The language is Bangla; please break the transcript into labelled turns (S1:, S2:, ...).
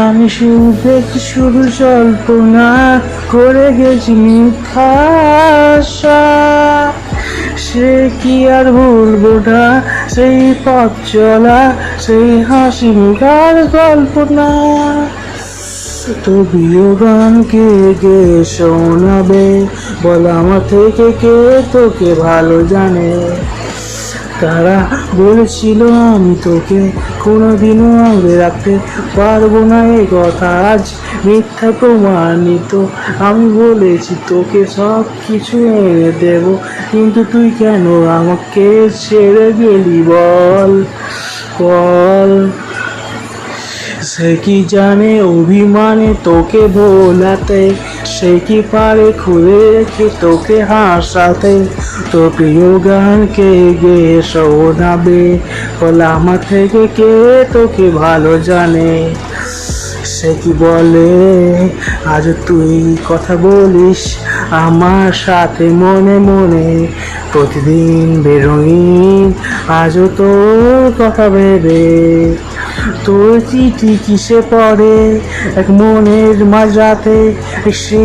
S1: আমি শুধু জল্পনা করে গেছি মিথ্যা আশা। সে কি আর ভুলবো না সেই পথ চলা, সেই হাসি মুখার কল্পনা। তবুও গান কে গে শোনাবে, বল আমার থেকে কে তোকে ভালো জানে। তারা বলেছিল আমি তোকে কোনোদিনও আঁকড়ে রাখতে পারবো না, এ কথা আজ মিথ্যা প্রমাণিত। আমি বলেছি তোকে সব কিছু এনে দেব, কিন্তু তুই কেন আমাকে ছেড়ে গেলি বল বল। সে কি জানে অভিমানে তোকে ভোলাতে, সে কি পারে খুলে রেখে তোকে হাসাতে। তো প্রিয় গান কে গে শোনাবে, বল আমার থেকে কে তোকে ভালো জানে। সে কি বলে আজ তুই কথা বলিস আমার সাথে মনে মনে, প্রতিদিন বেরঙিন আজও তোর কথা ভেবে। তোর চিঠি কিসে পড়ে এক মনের মাঝরাতে, সে